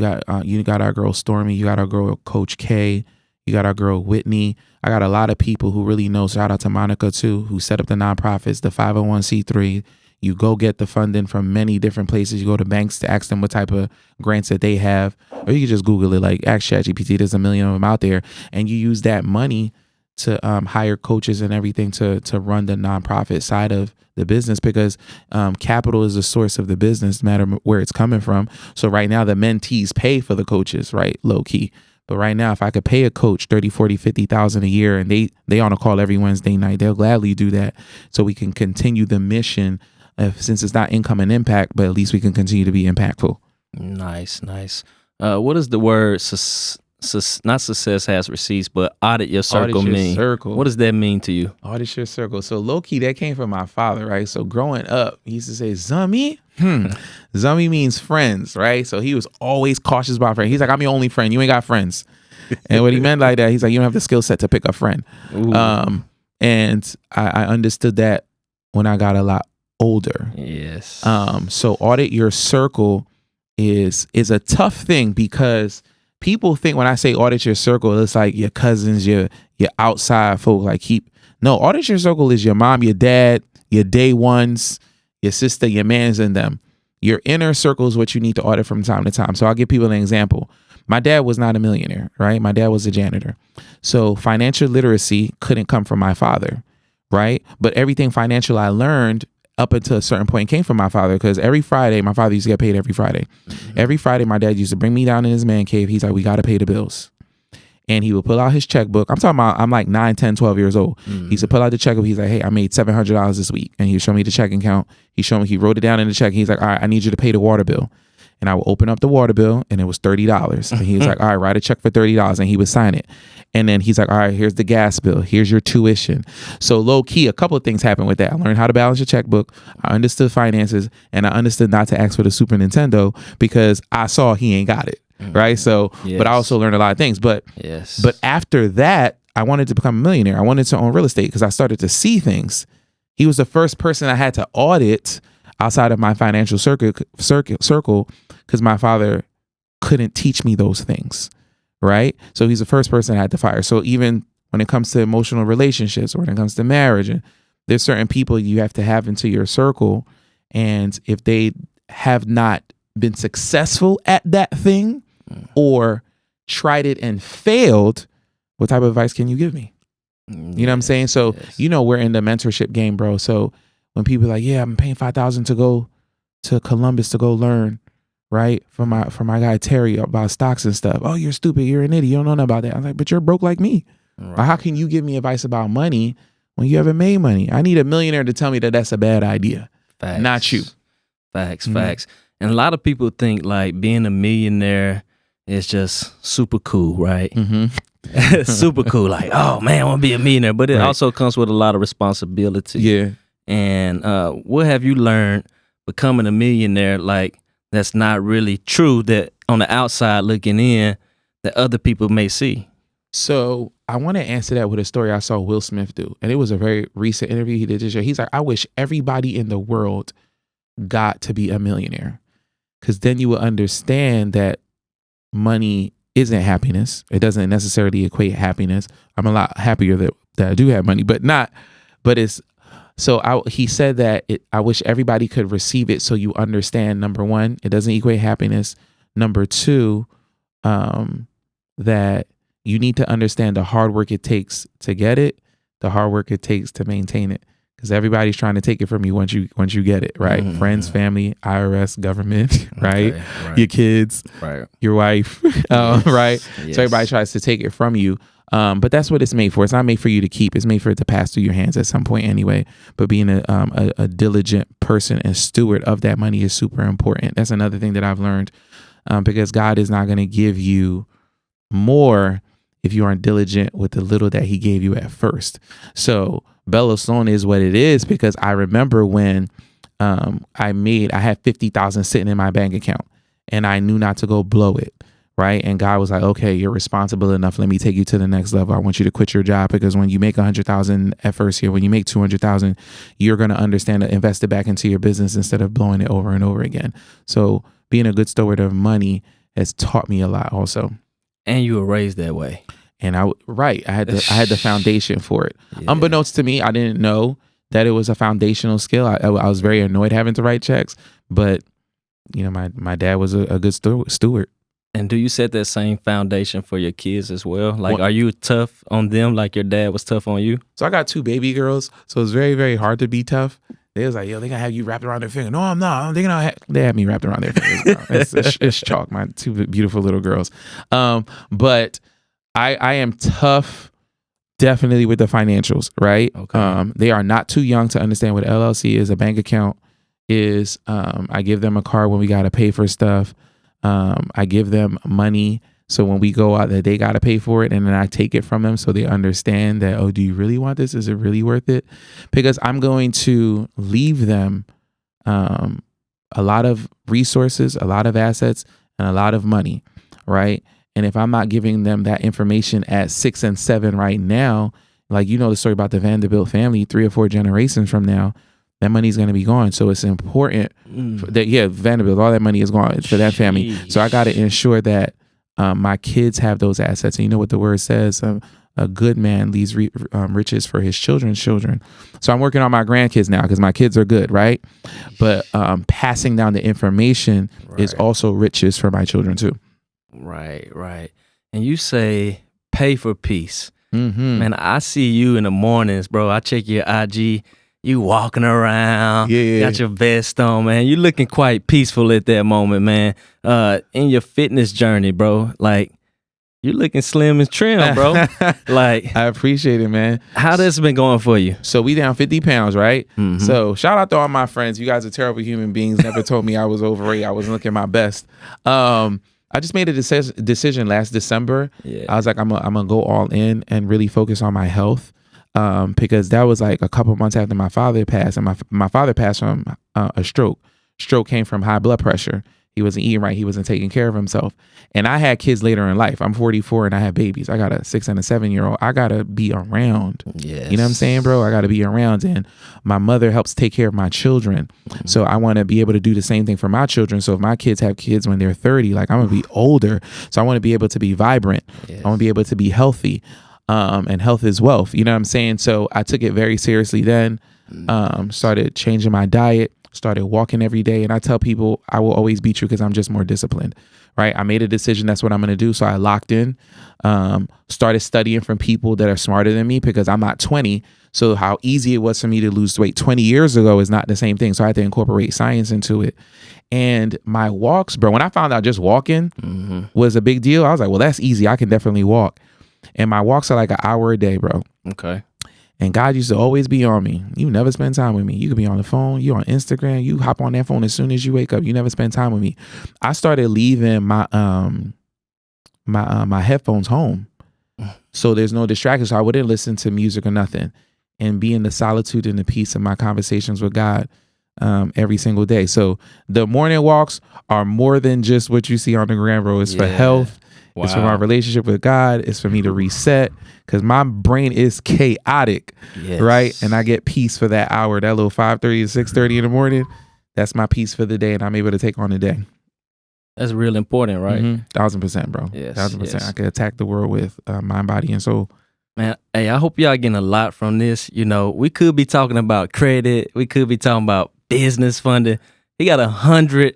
got our girl Stormy. You got our girl Coach K. You got our girl Whitney. I got a lot of people who really know. Shout out to Monica too, who set up the nonprofits, the 501c3. You go get the funding from many different places. You go to banks to ask them what type of grants that they have, or you can just Google it. Like ask ChatGPT. There's a million of them out there, and you use that money to hire coaches and everything to run the nonprofit side of the business, because capital is the source of the business, no matter where it's coming from. So right now the mentees pay for the coaches, right? Low key. But right now, if I could pay a coach 30, 40, 50,000 a year and they on a call every Wednesday night, they'll gladly do that. So we can continue the mission since it's not income and impact, but at least we can continue to be impactful. Nice. What is the word not success has receipts, but audit your circle mean? What does that mean to you? Audit your circle. So low key, that came from my father, right? So growing up, he used to say, Zummy? Zummy means friends, right? So he was always cautious about friends. He's like, I'm your only friend. You ain't got friends. And what he meant like that, he's like, you don't have the skill set to pick a friend. And I understood that when I got a lot older. Yes. So audit your circle is a tough thing, because people think when I say audit your circle, it's like your cousins, your outside folk. No, audit your circle is your mom, your dad, your day ones, your sister, your mans, and them. Your inner circle is what you need to audit from time to time. So I'll give people an example. My dad was not a millionaire, right? My dad was a janitor. So financial literacy couldn't come from my father, right? But everything financial I learned up until a certain point came from my father, because every Friday, my father used to get paid every Friday. Every Friday, my dad used to bring me down in his man cave. He's like, we got to pay the bills. And he would pull out his checkbook. I'm talking about, I'm like 9, 10, 12 years old. He used to pull out the checkbook. He's like, hey, I made $700 this week. And he would show me the checking count. He wrote it down in the check. He's like, all right, I need you to pay the water bill. And I would open up the water bill, and it was $30. And he was like, all right, write a check for $30. And he would sign it. And then he's like, all right, here's the gas bill. Here's your tuition. So low key, a couple of things happened with that. I learned how to balance your checkbook. I understood finances, and I understood not to ask for the Super Nintendo because I saw he ain't got it. Right. So, but I also learned a lot of things. But after that, I wanted to become a millionaire. I wanted to own real estate because I started to see things. He was the first person I had to audit outside of my financial circle because my father couldn't teach me those things. Right. So he's the first person I had to fire. So even when it comes to emotional relationships, or when it comes to marriage, and there's certain people you have to have into your circle. And if they have not been successful at that thing or tried it and failed, what type of advice can you give me? You know what I'm saying? So, we're in the mentorship game, bro. So when people are like, yeah, I'm paying $5,000 to go to Columbus to go learn, right? From my guy, Terry, about stocks and stuff. Oh, you're stupid. You're an idiot. You don't know nothing about that. I'm like, but you're broke like me. Right. How can you give me advice about money when you haven't made money? I need a millionaire to tell me that that's a bad idea. Facts. Not you. Facts. And a lot of people think like being a millionaire it's just super cool, right? Mm-hmm. Super cool. Like, oh man, I want to be a millionaire. But it also comes with a lot of responsibility. Yeah. And what have you learned becoming a millionaire? Like, that's not really true, that on the outside looking in, that other people may see. So I want to answer that with a story I saw Will Smith do. And it was a very recent interview he did this year. He's like, I wish everybody in the world got to be a millionaire, because then you will understand that money isn't happiness. It doesn't necessarily equate happiness. I'm a lot happier that I do have money, but it's, so he said that I wish everybody could receive it, so you understand, number one, it doesn't equate happiness. Number two, that you need to understand the hard work it takes to get it, the hard work it takes to maintain it. Because everybody's trying to take it from you once you get it, right? Mm-hmm. Friends, family, IRS, government, right? Right? Your kids, right? Your wife, yes. Right? Yes. So everybody tries to take it from you. But that's what it's made for. It's not made for you to keep. It's made for it to pass through your hands at some point anyway. But being a diligent person and steward of that money is super important. That's another thing that I've learned, because God is not going to give you more if you aren't diligent with the little that he gave you at first. So Bellostone is what it is, because I remember when I had 50,000 sitting in my bank account and I knew not to go blow it. Right. And God was like, okay, you're responsible enough. Let me take you to the next level. I want you to quit your job, because when you make 100,000 at first here, when you make 200,000, you're going to understand to invest it back into your business instead of blowing it over and over again. So being a good steward of money has taught me a lot also. And you were raised that way. And I had the foundation for it. Yeah. Unbeknownst to me, I didn't know that it was a foundational skill. I was very annoyed having to write checks, but my dad was a good steward. And do you set that same foundation for your kids as well? Like, are you tough on them like your dad was tough on you? So I got 2 baby girls, so it's very, very hard to be tough. They was like, yo, they gonna have you wrapped around their finger. No, I'm not. They had me wrapped around their fingers. It's chalk. My 2 beautiful little girls. But I am tough, definitely, with the financials, right? Okay. They are not too young to understand what LLC is, a bank account is. I give them a card when we got to pay for stuff. I give them money, so when we go out, that they got to pay for it, and then I take it from them so they understand that, oh, do you really want this? Is it really worth it? Because I'm going to leave them a lot of resources, a lot of assets, and a lot of money, right? And if I'm not giving them that information at 6 and 7 right now, like, the story about the Vanderbilt family, 3 or 4 generations from now, that money's going to be gone. So it's important that, Vanderbilt, all that money is gone for that family. So I got to ensure that my kids have those assets. And you know what the word says? A good man leaves riches for his children's children. So I'm working on my grandkids now, because my kids are good, right? But passing down the information is also riches for my children too. Right. And you say pay for peace. Mm-hmm. Man, I see you in the mornings, bro. I check your IG. You walking around, got your vest on, man. You looking quite peaceful at that moment, man. In your fitness journey, bro, like, you looking slim and trim, bro. Like, I appreciate it, man. How this been going for you? So we down 50 pounds, right? Mm-hmm. So shout out to all my friends. You guys are terrible human beings. Never told me I was overweight. I wasn't looking my best. I just made a decision last December. Yeah. I was like, I'm gonna go all in and really focus on my health. Because that was like a couple months after my father passed, and my father passed from a stroke. Stroke came from high blood pressure. He wasn't eating right. He wasn't taking care of himself. And I had kids later in life. I'm 44 and I have babies. I got a 6 and a 7-year-old. I got to be around. Yes. You know what I'm saying, bro? I got to be around. And my mother helps take care of my children. Mm-hmm. So I want to be able to do the same thing for my children. So if my kids have kids when they're 30, like, I'm going to be older. So I want to be able to be vibrant. Yes. I want to be able to be healthy. And health is wealth. You know what I'm saying? So I took it very seriously then, started changing my diet, started walking every day. And I tell people I will always beat you because I'm just more disciplined, right? I made a decision. That's what I'm going to do. So I locked in, started studying from people that are smarter than me, because I'm not 20. So how easy it was for me to lose weight 20 years ago is not the same thing. So I had to incorporate science into it. And my walks, bro, when I found out just walking was a big deal, I was like, well, that's easy. I can definitely walk. And my walks are like an hour a day, bro. Okay. And God used to always be on me. You never spend time with me. You could be on the phone. You on Instagram. You hop on that phone as soon as you wake up. You never spend time with me. I started leaving my my headphones home, so there's no distraction. So I wouldn't listen to music or nothing, and be in the solitude and the peace of my conversations with God every single day. So the morning walks are more than just what you see on the gram, bro. It's for health. Wow. It's for my relationship with God. It's for me to reset, because my brain is chaotic, right? And I get peace for that hour, that little 5:30 to 6:30 in the morning. That's my peace for the day, and I'm able to take on the day. That's real important, right? 1000%, bro. 1000%. I could attack the world with mind, body, and soul. Man, hey, I hope y'all getting a lot from this. You know, we could be talking about credit. We could be talking about business funding. He got 100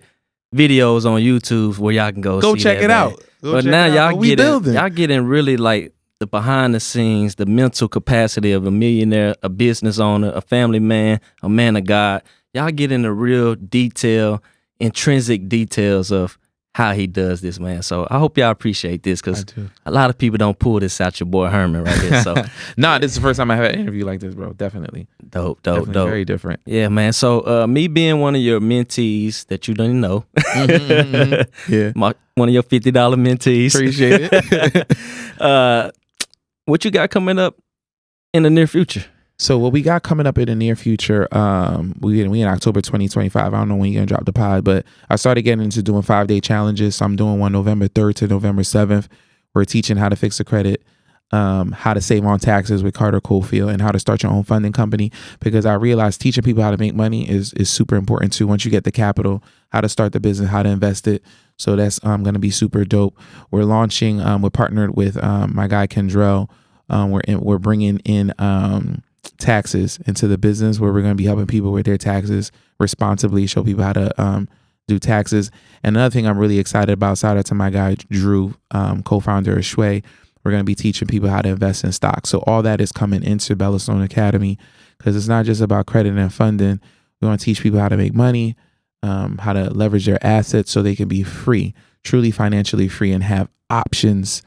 videos on YouTube where y'all can go see check that, it man. out. But now y'all getting really like the behind the scenes, the mental capacity of a millionaire, a business owner, a family man, a man of God. Y'all get in the real detail, intrinsic details of how he does this, man. So I hope y'all appreciate this, because a lot of people don't pull this out your boy Herman right here. So this is the first time I have an interview like this, bro. Definitely. Dope. Very different. Yeah, man. So me being one of your mentees that you don't know, yeah, one of your $50 mentees. Appreciate it. What you got coming up in the near future? So what we got coming up in the near future, we in October 2025. I don't know when you're gonna drop the pod, but I started getting into doing 5-day challenges. So I'm doing one November 3rd to November 7th. We're teaching how to fix a credit, how to save on taxes with Carter Cofield, and how to start your own funding company. Because I realized teaching people how to make money is super important too. Once you get the capital, how to start the business, how to invest it. So that's going to be super dope. We're launching. We're partnered with my guy Kendrell. We're bringing in taxes into the business, where we're going to be helping people with their taxes responsibly, show people how to do taxes. And another thing I'm really excited about, shout out to my guy Drew, co-founder of Shui, we're going to be teaching people how to invest in stocks. So all that is coming into Bellastone Academy, because it's not just about credit and funding. We want to teach people how to make money, how to leverage their assets so they can be free, truly financially free, and have options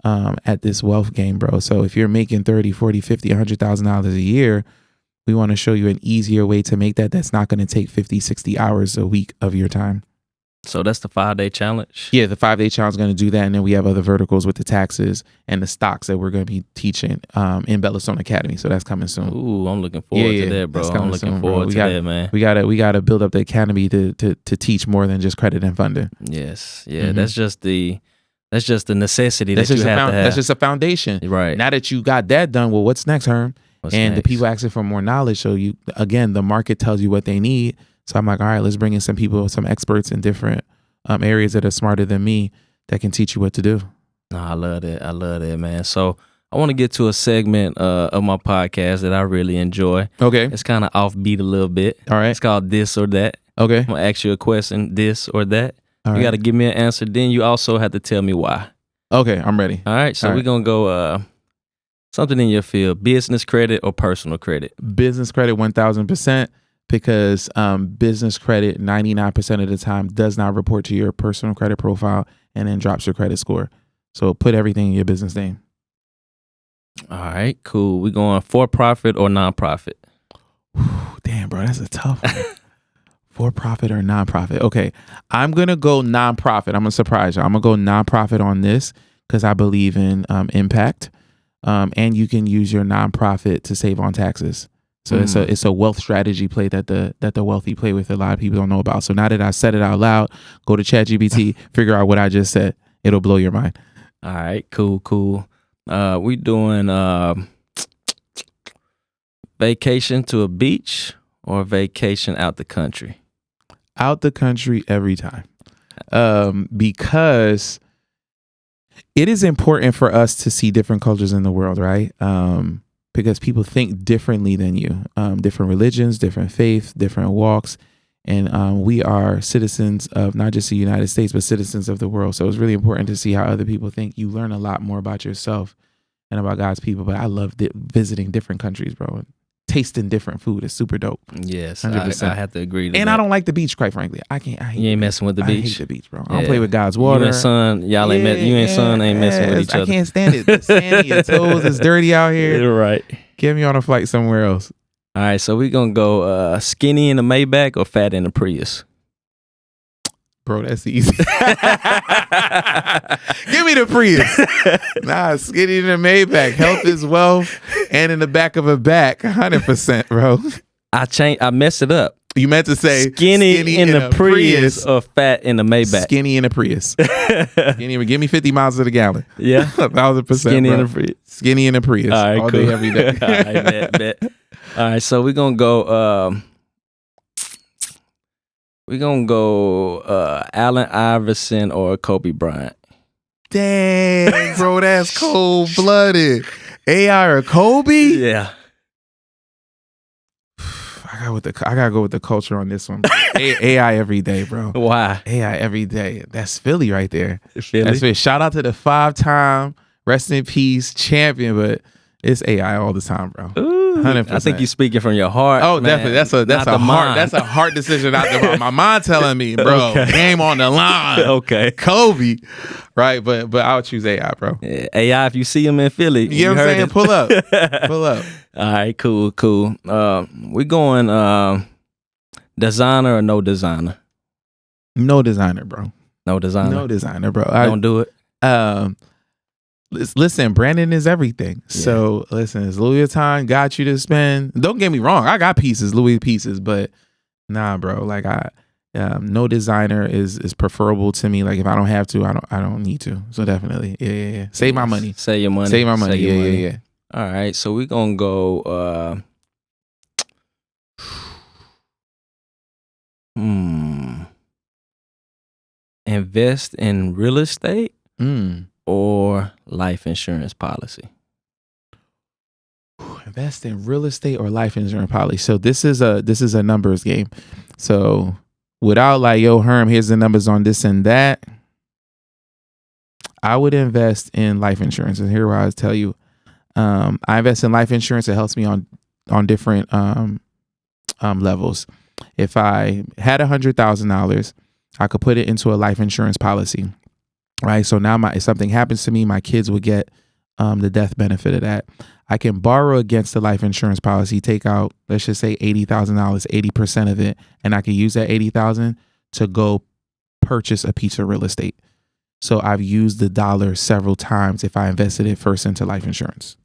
at this wealth game, bro. So if you're making 30, 40, 50, $100,000 a year, we want to show you an easier way to make that. That's not going to take 50, 60 hours a week of your time. So that's the 5-day challenge? Yeah, the 5-day challenge is going to do that. And then we have other verticals with the taxes and the stocks that we're going to be teaching in Bellastone Academy. So that's coming soon. Ooh, I'm looking forward to that, bro. I'm looking forward to that, man. We gotta build up the academy to teach more than just credit and funding. Yes. Yeah, that's just the necessity that you have to have. That's just a foundation. Right. Now that you got that done, well, what's next, Herm? What's next? The people asking for more knowledge. So the market tells you what they need. So I'm like, all right, let's bring in some people, some experts in different areas that are smarter than me that can teach you what to do. No, I love that, man. So I want to get to a segment of my podcast that I really enjoy. Okay. It's kind of offbeat a little bit. All right. It's called This or That. Okay. I'm going to ask you a question, this or that. All you right. got to give me an answer. Then you also have to tell me why. Okay, I'm ready. All right. So we're going to go something in your field, business credit or personal credit? Business credit 1,000%, because business credit 99% of the time does not report to your personal credit profile and then drops your credit score. So put everything in your business name. All right, cool. We going for profit or nonprofit? Damn, bro, that's a tough one. For profit or nonprofit? Okay, I'm gonna go nonprofit. I'm gonna surprise you. I'm gonna go nonprofit on this because I believe in impact, and you can use your nonprofit to save on taxes. So it's a wealth strategy play that the wealthy play with. A lot of people don't know about. So now that I said it out loud, go to ChatGPT, figure out what I just said. It'll blow your mind. All right, cool. We doing vacation to a beach or vacation out the country? Out the country every time, because it is important for us to see different cultures in the world, right? Because people think differently than you, different religions, different faiths, different walks. And we are citizens of not just the United States, but citizens of the world. So it's really important to see how other people think. You learn a lot more about yourself and about God's people. But I love visiting different countries, bro. Tasting different food is super dope. Yes, 100%. I have to agree. And I don't like the beach, quite frankly. I hate you ain't messing with the beach. I hate the beach, bro. I don't play with God's water. You and son, y'all ain't ain't messing with each other. I can't stand it. It's sandy, your toes, it's dirty out here. You're right. Get me on a flight somewhere else. All right, so we're going to go skinny in the Maybach or fat in the Prius? Bro, that's easy. Give me the Prius. Nah, skinny in the Maybach. Health is wealth. And in the back of a back, 100%, bro. I messed it up. You meant to say skinny in the Prius or fat in the Maybach. Skinny in the Prius. Skinny, give me 50 miles to the gallon. Yeah. 1,000%. Skinny bro. in the Prius. Skinny in the Prius. All right, all cool. day, every day. All right, bet. All right, so we're gonna go Allen Iverson or Kobe Bryant. Dang, bro, that's cold-blooded. AI or Kobe? Yeah. I gotta go with the culture on this one. AI every day, bro. Why? AI every day. That's Philly right there. Philly? That's Philly. Shout out to the 5-time rest in peace champion, but it's AI all the time, bro. Ooh, 100%. I think you're speaking from your heart. Oh, man. definitely. That's a hard decision out there. My mind telling me, bro, Okay. game on the line. Okay. Kobe, right? But I'll choose AI, bro. Yeah, AI, if you see him in Philly, You know what I'm saying? it. Pull up. Pull up. All right, cool. We going designer or no designer? No designer, bro. No designer. No designer, bro. Don't do it. Listen, Brandon is everything. Yeah. So listen, it's Louis Vuitton got you to spend. Don't get me wrong, I got pieces, Louis pieces, but nah, bro. Like no designer is preferable to me. Like if I don't have to, I don't need to. So definitely, yeah. Save my money. Save your money. Save my money. Save your money. Yeah. All right, so we're gonna go. Invest in real estate or life insurance policy. Invest in real estate or life insurance policy. So this is a numbers game. So without like, yo, Herm, here's the numbers on this and that, I would invest in life insurance. And here where I tell you, I invest in life insurance. It helps me on different levels. If I had $100,000, I could put it into a life insurance policy, right? So now if something happens to me, my kids would get the death benefit of that. I can borrow against the life insurance policy, take out, let's just say $80,000, 80% of it, and I can use that $80,000 to go purchase a piece of real estate. So I've used the dollar several times if I invested it first into life insurance.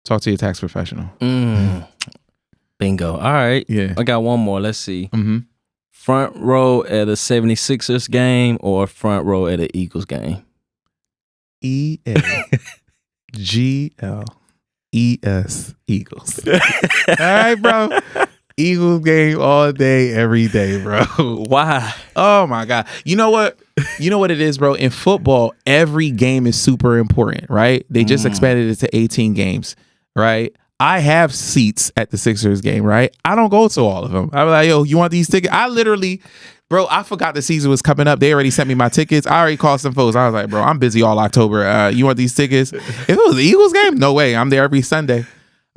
Talk to your tax professional. Bingo. All right. Yeah. I got one more. Let's see. Mm-hmm. Front row at a 76ers game or front row at an Eagles game? ELGLES Eagles. All right, bro. Eagles game all day, every day, bro. Why? Oh my God. You know what? You know what it is, bro? In football, every game is super important, right? They just expanded it to 18 games, right? I have seats at the Sixers game, right? I don't go to all of them. I'm like, yo, you want these tickets? I literally, bro, I forgot the season was coming up. They already sent me my tickets. I already called some folks. I was like, bro, I'm busy all October. You want these tickets? If it was the Eagles game, no way. I'm there every Sunday.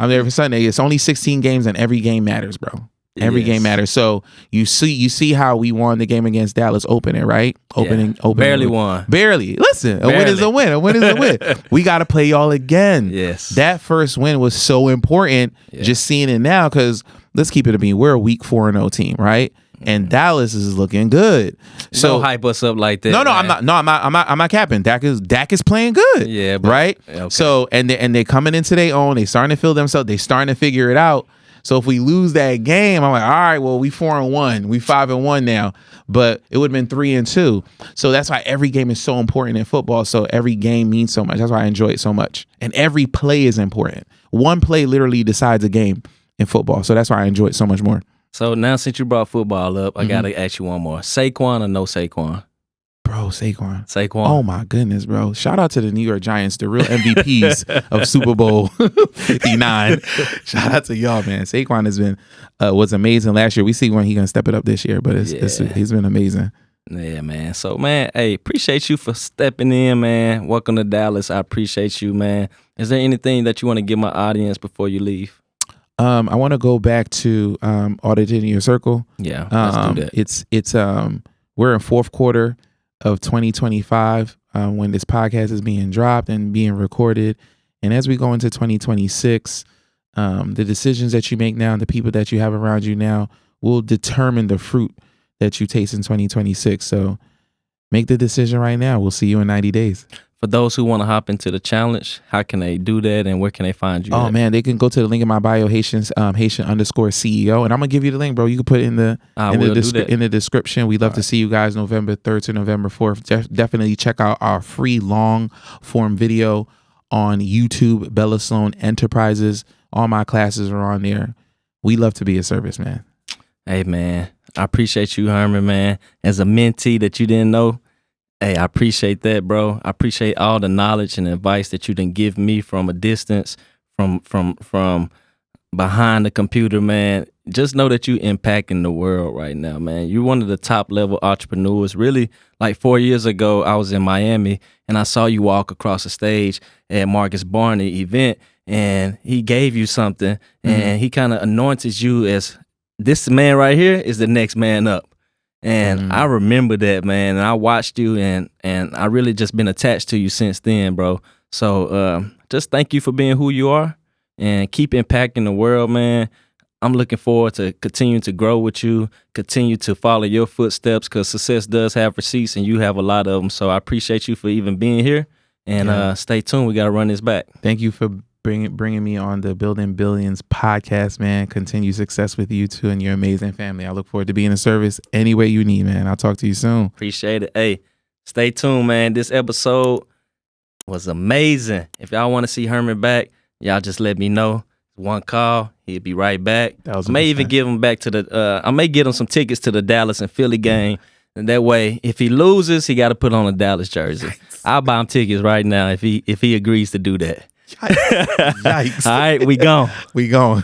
It's only 16 games and every game matters, bro. Every game matters. So you see how we won the game against Dallas opening, right? Opening. Barely won. Barely. Listen, a win is a win. A win is a win. We got to play y'all again. Yes. That first win was so important. Yeah. Just seeing it now, because let's keep it a beat. We're a week 4-0 team, right? And Dallas is looking good. So don't hype us up like that. No, man. I'm not capping. Dak is playing good. Yeah, but, right. Okay. So and they're coming into their own. They starting to feel themselves. They starting to figure it out. So if we lose that game, I'm like, all right, well, we 4-1, we 5-1 now, but it would have been 3-2. So that's why every game is so important in football. So every game means so much. That's why I enjoy it so much. And every play is important. One play literally decides a game in football. So that's why I enjoy it so much more. So now since you brought football up, I got to ask you one more. Saquon or no Saquon? Bro, Saquon. Oh my goodness, bro. Shout out to the New York Giants, the real MVPs of Super Bowl 59. Shout out to y'all, man. Saquon has been was amazing last year. We see when he's going to step it up this year, but he's been amazing. Yeah, man. So, man, hey, appreciate you for stepping in, man. Welcome to Dallas. I appreciate you, man. Is there anything that you want to give my audience before you leave? I want to go back to auditing your circle. Yeah, let's do that. It's we're in fourth quarter of 2025 when this podcast is being dropped and being recorded. And as we go into 2026, the decisions that you make now and the people that you have around you now will determine the fruit that you taste in 2026. So make the decision right now. We'll see you in 90 days. For those who want to hop into the challenge, how can they do that, and where can they find you? Oh man, they can go to the link in my bio, Haitian _CEO, and I'm gonna give you the link, bro. You can put it in the description. We'd love to see you guys November 3rd to November 4th. Definitely check out our free long form video on YouTube, Bella Sloan Enterprises. All my classes are on there. We love to be of service, man. Hey man, I appreciate you, Herman, man. As a mentee that you didn't know, hey, I appreciate that, bro. I appreciate all the knowledge and advice that you didn't give me from a distance, from behind the computer, man. Just know that you impacting the world right now, man. You're one of the top level entrepreneurs. Really, like 4 years ago, I was in Miami and I saw you walk across the stage at Marcus Barney event, and he gave you something, and he kind of anointed you as this man right here is the next man up. And I remember that, man, and I watched you, and I really just been attached to you since then, bro. So just thank you for being who you are, and keep impacting the world, man. I'm looking forward to continuing to grow with you, continue to follow your footsteps, because success does have receipts, and you have a lot of them. So I appreciate you for even being here, and stay tuned. We got to run this back. Thank you for bringing me on the Building Billions podcast, man. Continue success with you too and your amazing family. I look forward to being of service any way you need, man. I'll talk to you soon. Appreciate it. Hey, stay tuned, man. This episode was amazing. If y'all want to see Herman back, y'all just let me know. One call, he'll be right back. I may even give him back to the I may get him some tickets to the Dallas and Philly game. And that way, if he loses, he got to put on a Dallas jersey. I'll buy him tickets right now if he agrees to do that. Yikes. All right, we gone. We gone.